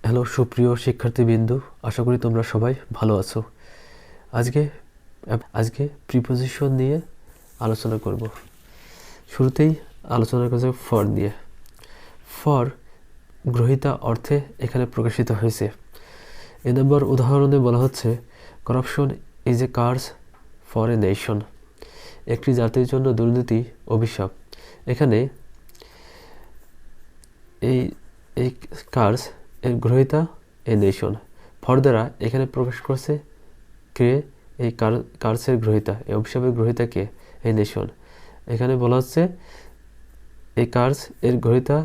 Hello সুপ্রিয় শিক্ষার্থীবৃন্দু, আশা করি তোমরা সবাই ভালো আছো। আজকে প্রিপোজিশন নিয়ে আলোচনা করব। শুরুতেই আলোচনা করছে ফর নিয়ে। ফর গ্রহীতা অর্থে এখানে প্রকাশিত হয়েছে। এ নম্বর উদাহরণে বলা হচ্ছে corruption is a curse for a nation. একটি জাতির জন্য দুর্নীতি অভিশাপ। এখানে এই কার্স এর গ্রহীতা এ নেশন। ফর দ্বারা এখানে প্রকাশ করছে কে এই কার্সের গ্রহীতা, এই অভিশাপের গ্রহীতা কে? এই নেশন। এখানে বলা হচ্ছে এই কার্স এর গ্রহীতা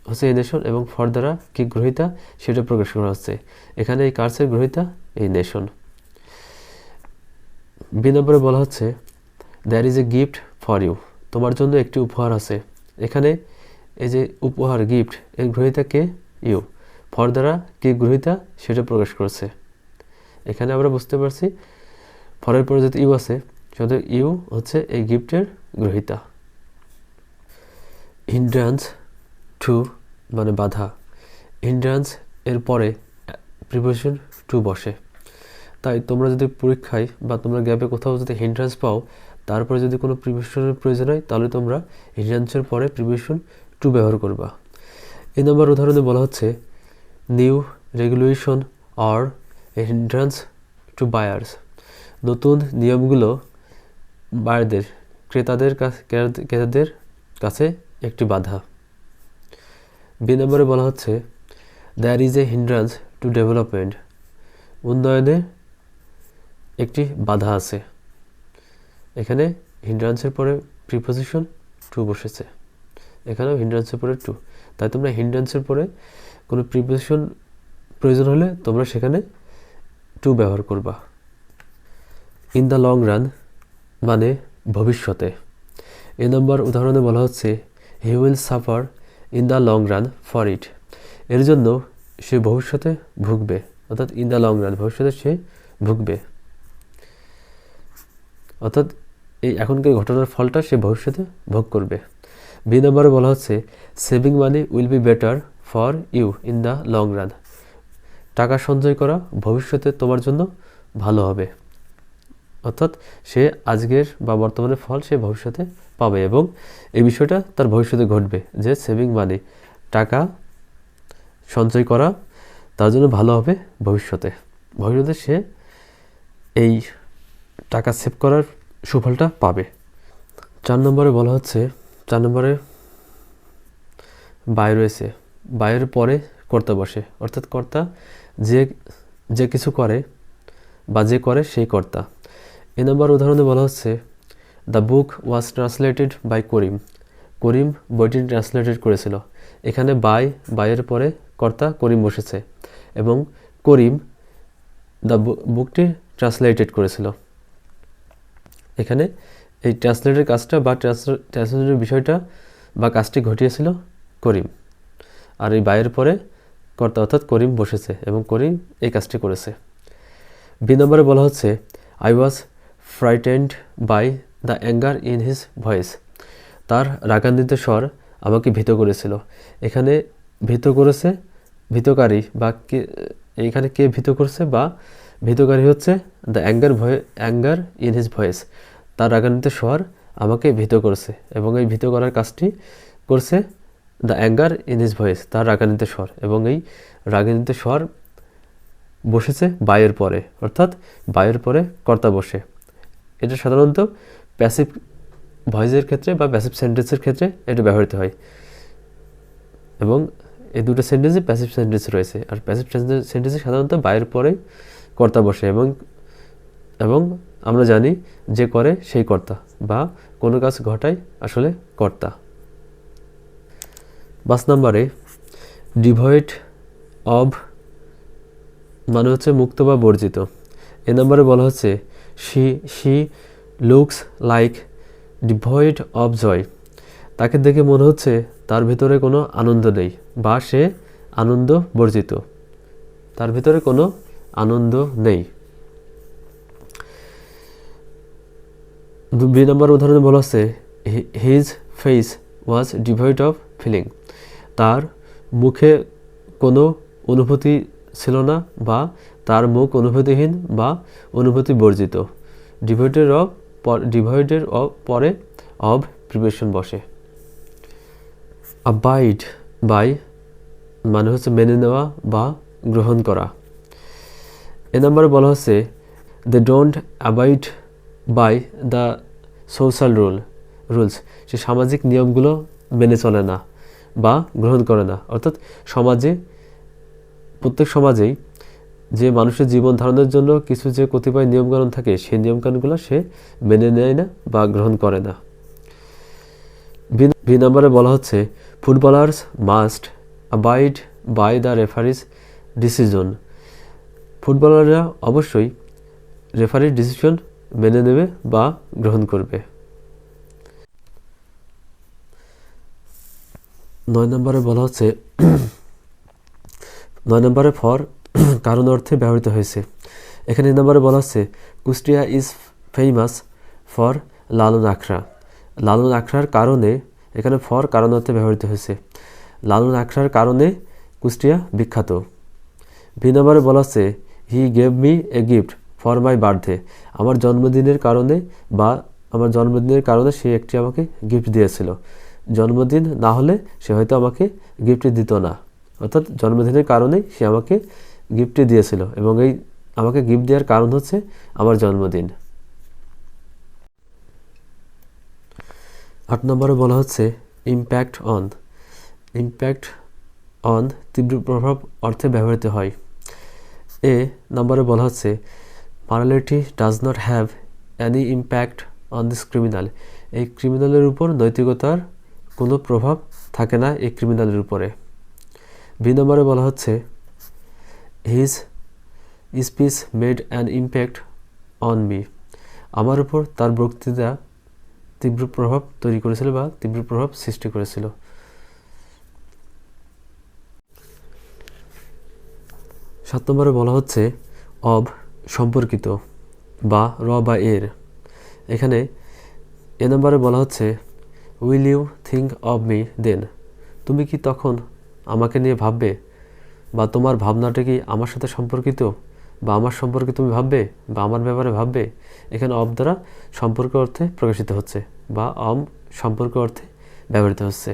হচ্ছে এই নেশন এবং ফর দ্বারা কি গ্রহীতা সেটা প্রকাশ করা হচ্ছে। এখানে এই কার্সের গ্রহীতা এই নেশন। বি নম্বরে বলা হচ্ছে there is a gift for you. তোমার জন্য একটি উপহার আছে। এখানে এই যে উপহার গিফট এর গ্রহীতা কে? ইউ। ফর দ্বারা কি গ্রহীতা সেটা প্রকাশ করছে। এখানে আমরা বুঝতে পারছি ফরের পরে যদি ইউ আছে সেটা ইউ হচ্ছে এই গিফটের গ্রহীতা। হিন্ড্রান্স টু মানে বাধা। হিন্ড্রান্স এর পরে প্রিপোজিশন টু বসে। তাই তোমরা যদি পরীক্ষায় বা তোমরা গ্যাপে কোথাও যদি হিন্ড্রান্স পাও, তারপরে যদি কোনো প্রিপোজিশনের প্রয়োজন হয় তাহলে তোমরা হিন্ড্রান্সের পরে প্রিপোজিশন টু ব্যবহার করবা। এই নম্বর উদাহরণে বলা হচ্ছে নিউ রেগুলেশন আর এ হিন্ড্রান্স টু বায়ার্স। নতুন নিয়মগুলো ক্রেতাদের কাছে একটি বাধা। বি নম্বরে বলা হচ্ছে there is a hindrance to development. উন্নয়নে একটি বাধা আছে। এখানে হিন্ড্রান্সের পরে প্রিপোজিশন টু বসেছে। এখানেও হিন্ড্রান্সের পরে টু। তাই তোমরা হিন্ড্রান্সের পরে কোনো প্রিপোজিশন প্রয়োজন হলে তোমরা সেখানে টু ব্যবহার করবা। ইন দ্য লং রান মানে ভবিষ্যতে। এ নম্বর উদাহরণে বলা হচ্ছে he will suffer in the long run for it. এর জন্য সে ভবিষ্যতে ভুগবে, অর্থাৎ ইন দ্য লং রান ভবিষ্যতে সে ভুগবে, অর্থাৎ এই এখনকার ঘটনার ফলটা সে ভবিষ্যতে ভোগ করবে। বি নম্বরে বলা হচ্ছে saving money will be better for you in the long run. টাকা সঞ্চয় করা ভবিষ্যতে তোমার জন্য ভালো হবে, অর্থাৎ সে আজকের বা বর্তমানের ফল সে ভবিষ্যতে পাবে এবং এই বিষয়টা তার ভবিষ্যতে ঘটবে যে সেভিং মানি টাকা সঞ্চয় করা তার জন্য ভালো হবে ভবিষ্যতে সে এই টাকা সেভ করার সুফলটা পাবে। 4 নম্বরে বলা হচ্ছে 4 নম্বরে বাই রয়েছে। বায়ের পরে কর্তা বসে, অর্থাৎ কর্তা যে কিছু করে বা যে করে সেই কর্তা। এ নম্বর উদাহরণে বলা হচ্ছে the book was translated by Karim. Karim বইটি ট্রান্সলেটেড করেছিল। এখানে বাইয়ের পরে কর্তা করিম বসেছে এবং করিম দ্য বুকটি ট্রান্সলেটেড করেছিল। এখানে এই ট্রান্সলেটের কাজটা বা ট্রান্সলেটের বিষয়টা বা কাজটি ঘটিয়েছিল করিম, আর এই বাইয়ের পরে কর্তা অর্থাৎ করিম বসেছে এবং করিম এই কাজটি করেছে। বি নম্বরে বলা হচ্ছে I was frightened by the anger in his voice. তার রাগান্বিত স্বর আমাকে ভীত করেছিল। এখানে ভীত করেছে ভীতকারী বা কে, এইখানে কে ভীত করছে বা ভীতকারী হচ্ছে the anger in his voice. তার রাগান্বিত স্বর আমাকে ভীত করছে এবং এই ভীত করার কাজটি করছে the anger in his voice, তার রাগান্বিত স্বর, এবং এই রাগান্বিত স্বর বসেছে বাইয়ের পরে, অর্থাৎ বাইয়ের পরে কর্তা বসে। এটা সাধারণত প্যাসিভ ভয়েসের ক্ষেত্রে বা প্যাসিভ সেন্টেন্সের ক্ষেত্রে এটা ব্যবহৃত হয় এবং এই দুটো সেন্টেন্সে প্যাসিভ সেন্টেন্স রয়েছে। আর প্যাসিভ সেন্টেন্সে সাধারণত বাইয়ের পরে কর্তা বসে এবং আমরা জানি যে করে সেই কর্তা বা কোনো কাজ ঘটায় আসলে কর্তা। 5 নম্বরে ডিভয়েড অব মানে হচ্ছে মুক্ত বা বর্জিত। এ নম্বরে বলা হচ্ছে she looks like devoid of joy. তাকে দেখে মনে হচ্ছে তার ভিতরে কোনো আনন্দ নেই বা সে আনন্দ বর্জিত, তার ভিতরে কোনো আনন্দ নেই। 2 নম্বর উদাহরণে বলা হচ্ছে his face was devoid of feeling. তার মুখে কোনো অনুভূতি ছিল না বা তার মুখ অনুভূতিহীন বা অনুভূতি বর্জিত। ডিভয়েডের পরে অব প্রিপোজিশন বসে। আবাইড বাই মানে হচ্ছে মেনে নেওয়া বা গ্রহণ করা। এ নম্বরে বলা হচ্ছে they don't abide by the social rules, সে সামাজিক নিয়মগুলো মেনে চলে না বা গ্রহণ করে না। অর্থাৎ প্রত্যেক সমাজেই যে মানুষের জীবন ধারণের জন্য কিছু যে কতিপয় নিয়মকানুন থাকে, সেই নিয়মকানুনগুলো সে মেনে নেয় না বা গ্রহণ করে না। বি নম্বরে বলা হচ্ছে footballers must abide by the referee's decision, ফুটবলাররা অবশ্যই রেফারির ডিসিশন মেনে নেবে বা গ্রহণ করবে। 9 নম্বরে বলা হচ্ছে 9 নম্বরে ফর কারণ অর্থে ব্যবহৃত হয়েছে। এখানে 9 নম্বরে বলা হচ্ছে কুষ্টিয়া ইজ ফেমাস ফর লালন আখড়া, লালন আখড়ার কারণে, এখানে ফর কারণ অর্থে ব্যবহৃত হয়েছে। লালন আখড়ার কারণে কুষ্টিয়া বিখ্যাত। বি নম্বরে বলা হচ্ছে he gave me a gift for my birthday, আমার জন্মদিনের কারণে সে একটি আমাকে গিফট দিয়েছিল। জন্মদিন না হলে সে হয়তো আমাকে গিফট দিত না, অর্থাৎ জন্মদিনের কারণেই সে আমাকে গিফট দিয়েছিল এবং এই আমাকে গিফট দেওয়ার কারণ হচ্ছে আমার জন্মদিন। 8 নম্বরে বলা হচ্ছে ইম্প্যাক্ট অন তীব্র প্রভাব অর্থে ব্যবহৃত হয়। এ নম্বরে বলা হচ্ছে morality does not have any impact on this criminal, এই ক্রিমিনালের উপর নৈতিকতার কোনো প্রভাব থাকে না এই ক্রিমিনালের উপরে। বি নম্বরে বলা হচ্ছে his speech made an impact on me, আমার উপর তার বক্তৃতা তীব্র প্রভাব তৈরি করেছিল বা তীব্র প্রভাব সৃষ্টি করেছিল। 7 নম্বরে বলা হচ্ছে অব সম্পর্কিত বা বা এর। এখানে এ নম্বরে বলা হচ্ছে will you think of me then, তুমি কি তখন আমাকে নিয়ে ভাববে বা তোমার ভাবনাটা কি আমার সাথে সম্পর্কিত বা আমার সম্পর্কে তুমি ভাববে বা আমার ব্যাপারে ভাববে। এখানে অব দ্বারা সম্পর্ক অর্থে প্রকাশিত হচ্ছে বা সম্পর্ক অর্থে ব্যবহৃত হচ্ছে।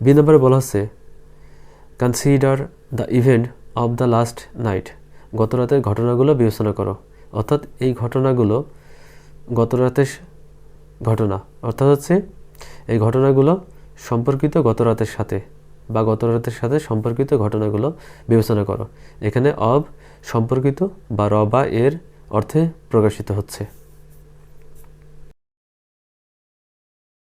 বি নম্বরে বলা হচ্ছে consider the event of the last night, গত রাতের ঘটনাগুলো বিবেচনা করো, অর্থাৎ এই ঘটনাগুলো গত রাতের ঘটনা, অর্থাৎ হচ্ছে এই ঘটনাগুলো সম্পর্কিত গত রাতের সাথে বা গত রাতের সাথে সম্পর্কিত ঘটনাগুলো বিবেচনা করো। এখানে অব সম্পর্কিত বা বা এর অর্থে প্রকাশিত হচ্ছে।